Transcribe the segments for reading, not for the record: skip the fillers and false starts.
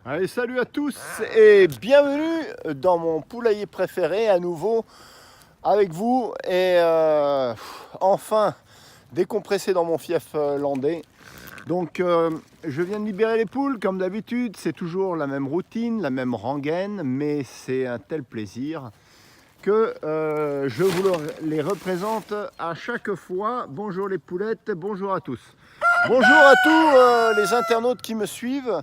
Allez, salut à tous et bienvenue dans mon poulailler préféré à nouveau avec vous et enfin décompressé dans mon fief landais. Donc je viens de libérer les poules comme d'habitude, c'est toujours la même routine, la même rengaine, mais c'est un tel plaisir que je vous les représente à chaque fois. Bonjour les poulettes, bonjour à tous. Bonjour à tous les internautes qui me suivent.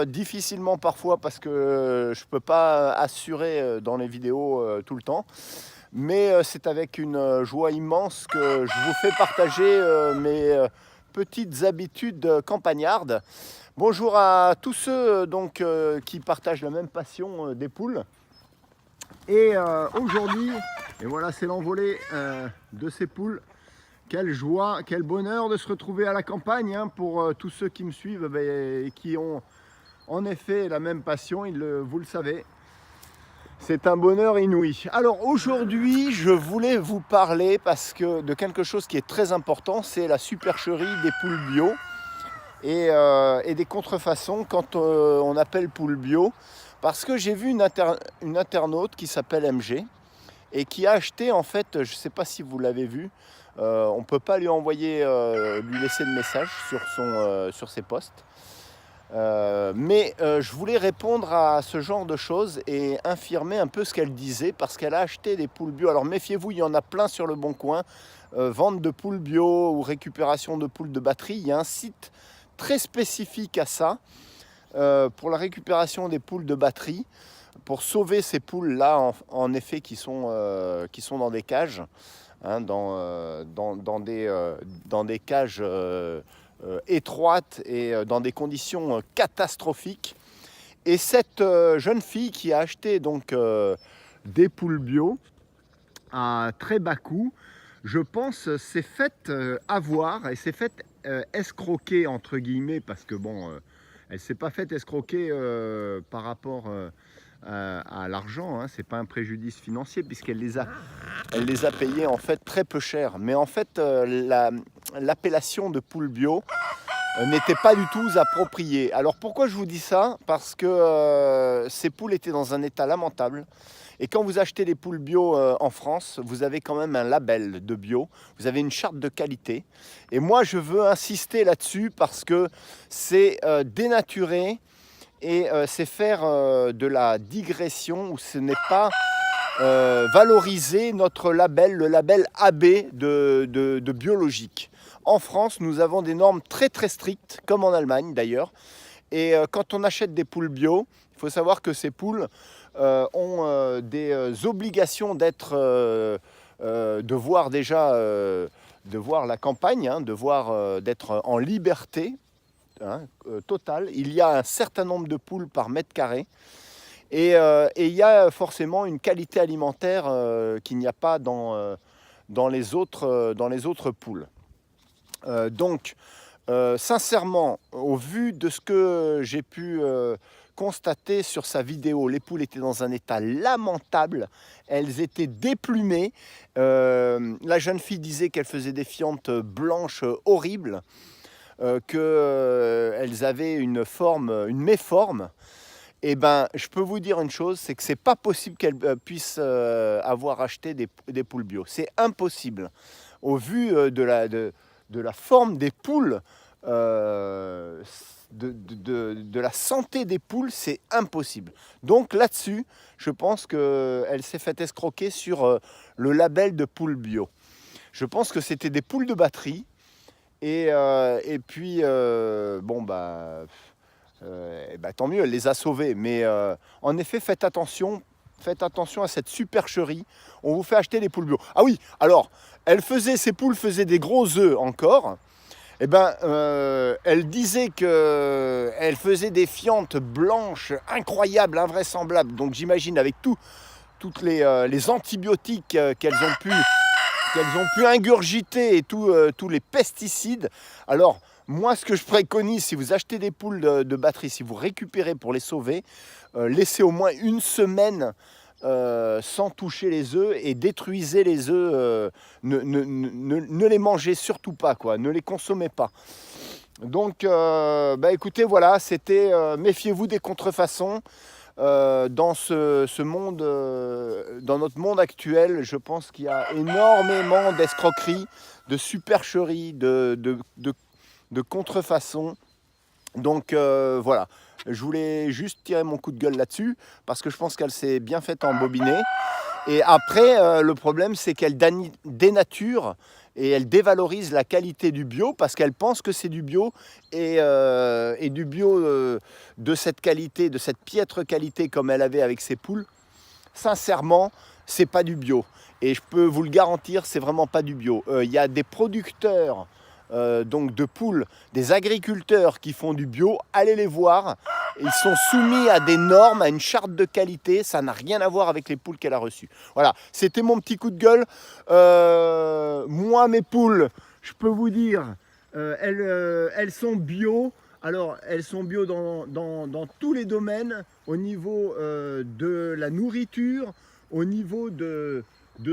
Difficilement parfois parce que je ne peux pas assurer dans les vidéos tout le temps. Mais c'est avec une joie immense que je vous fais partager mes petites habitudes campagnardes. Bonjour à tous ceux donc, qui partagent la même passion des poules. Et aujourd'hui, et voilà c'est l'envolée de ces poules. Quelle joie, quel bonheur de se retrouver à la campagne hein, pour tous ceux qui me suivent et qui ont en effet la même passion, vous le savez. C'est un bonheur inouï. Alors aujourd'hui, je voulais vous parler de quelque chose qui est très important, c'est la supercherie des poules bio et des contrefaçons quand on appelle poules bio. Parce que j'ai vu une internaute qui s'appelle MG et qui a acheté en fait, je ne sais pas si vous l'avez vu, on ne peut pas lui envoyer, lui laisser de message sur ses posts. Mais je voulais répondre à ce genre de choses et infirmer un peu ce qu'elle disait parce qu'elle a acheté des poules bio. Alors méfiez-vous, il y en a plein sur le Bon Coin. Vente de poules bio ou récupération de poules de batterie. Il y a un site très spécifique à ça pour la récupération des poules de batterie. Pour sauver ces poules-là, en effet, qui sont dans des cages, hein, dans des cages étroites et dans des conditions catastrophiques. Et cette jeune fille qui a acheté donc des poules bio à très bas coût, je pense, s'est faite avoir et s'est faite escroquer entre guillemets parce que bon, elle s'est pas faite escroquer par rapport à l'argent, hein, c'est pas un préjudice financier puisqu'elle les a payés en fait très peu cher. Mais en fait, l'appellation de poule bio n'était pas du tout appropriée. Alors pourquoi je vous dis ça? Parce que ces poules étaient dans un état lamentable. Et quand vous achetez des poules bio en France, vous avez quand même un label de bio, vous avez une charte de qualité. Et moi, je veux insister là-dessus parce que c'est dénaturer et c'est faire de la digression où ce n'est pas valoriser notre label, le label AB de biologique. En France, nous avons des normes très très strictes, comme en Allemagne d'ailleurs. Et quand on achète des poules bio, il faut savoir que ces poules ont des obligations de voir déjà de voir la campagne, hein, d'être en liberté hein, totale. Il y a un certain nombre de poules par mètre carré. Et il y a forcément une qualité alimentaire qu'il n'y a pas dans les autres poules. Donc, sincèrement, au vu de ce que j'ai pu constater sur sa vidéo, les poules étaient dans un état lamentable, elles étaient déplumées. La jeune fille disait qu'elle faisait des fientes blanches horribles, qu'elles avaient une méforme. Eh ben, je peux vous dire une chose, c'est que c'est pas possible qu'elle puisse avoir acheté des poules bio. C'est impossible. Au vu de la forme des poules, de la santé des poules, c'est impossible. Donc là-dessus, je pense qu'elle s'est fait escroquer sur le label de poules bio. Je pense que c'était des poules de batterie. Et puis, bon, bah tant mieux, elle les a sauvés. Mais en effet, faites attention à cette supercherie. On vous fait acheter des poules bio. Ah oui, alors, ces poules faisaient des gros œufs encore. Eh ben, elle disait qu'elle faisait des fientes blanches incroyables, invraisemblables. Donc j'imagine avec toutes les antibiotiques qu'elles ont pu ingurgiter et tous les pesticides. Alors, moi, ce que je préconise, si vous achetez des poules de batterie, si vous récupérez pour les sauver, laissez au moins une semaine sans toucher les œufs et détruisez les œufs. Ne les mangez surtout pas, quoi. Ne les consommez pas. Donc, écoutez, voilà, c'était méfiez-vous des contrefaçons. Dans ce monde, dans notre monde actuel, je pense qu'il y a énormément d'escroqueries, de supercheries, de contrefaçons. Donc voilà, je voulais juste tirer mon coup de gueule là-dessus, parce que je pense qu'elle s'est bien faite embobiner. Et après, le problème, c'est qu'elle dénature et elle dévalorise la qualité du bio parce qu'elle pense que c'est du bio et du bio de cette qualité, de cette piètre qualité comme elle avait avec ses poules. Sincèrement, c'est pas du bio. Et je peux vous le garantir, c'est vraiment pas du bio. Il y a des producteurs donc de poules, des agriculteurs qui font du bio, allez les voir. Ils sont soumis à des normes, à une charte de qualité. Ça n'a rien à voir avec les poules qu'elle a reçues. Voilà, c'était mon petit coup de gueule. Moi, mes poules, je peux vous dire, elles sont bio. Alors, elles sont bio dans tous les domaines, au niveau de la nourriture, au niveau de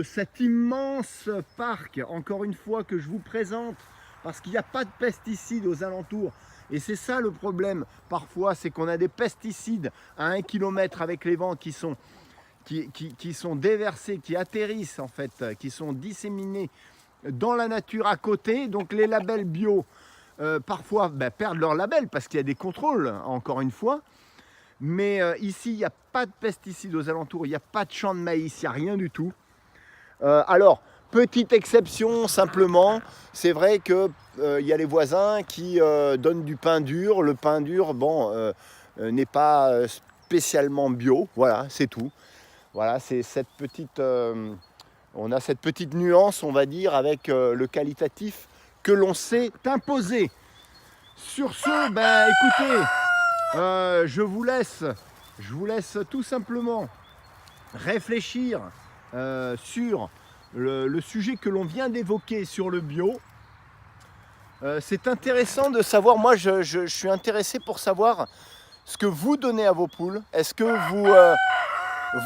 cet immense parc, encore une fois, que je vous présente, parce qu'il n'y a pas de pesticides aux alentours. Et c'est ça le problème, parfois, c'est qu'on a des pesticides à 1 km avec les vents qui sont déversés, qui atterrissent en fait, qui sont disséminés dans la nature à côté. Donc les labels bio, parfois perdent leur label parce qu'il y a des contrôles, encore une fois. Mais ici, il n'y a pas de pesticides aux alentours, il n'y a pas de champ de maïs, il n'y a rien du tout. Alors, petite exception simplement, c'est vrai qu'il y a les voisins qui donnent du pain dur. Le pain dur, bon, n'est pas spécialement bio, voilà, c'est tout. Voilà, c'est cette petite, on a cette petite nuance, on va dire, avec le qualitatif que l'on s'est imposé. Sur ce, écoutez, je vous laisse tout simplement réfléchir sur le sujet que l'on vient d'évoquer sur le bio. C'est intéressant de savoir, moi je suis intéressé pour savoir ce que vous donnez à vos poules. Est-ce que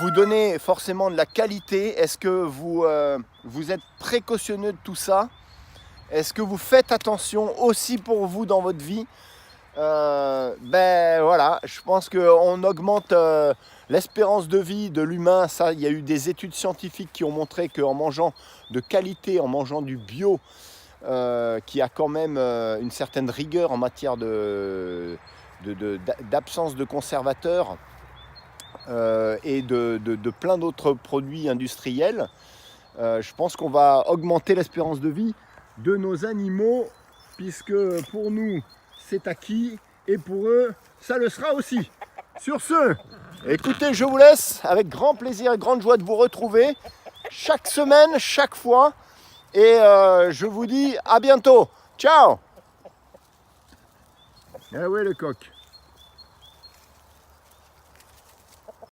vous donnez forcément de la qualité? Est-ce que vous êtes précautionneux de tout ça? Est-ce que vous faites attention aussi pour vous dans votre vie? Voilà, je pense qu'on augmente l'espérance de vie de l'humain. Ça, il y a eu des études scientifiques qui ont montré qu'en mangeant de qualité, en mangeant du bio, qui a quand même une certaine rigueur en matière d'absence de conservateurs et de plein d'autres produits industriels, je pense qu'on va augmenter l'espérance de vie de nos animaux, puisque pour nous c'est acquis et pour eux ça le sera aussi. Sur ce, écoutez, je vous laisse avec grand plaisir et grande joie de vous retrouver chaque semaine, chaque fois, et je vous dis à bientôt. Ciao. Ah ouais, le coq.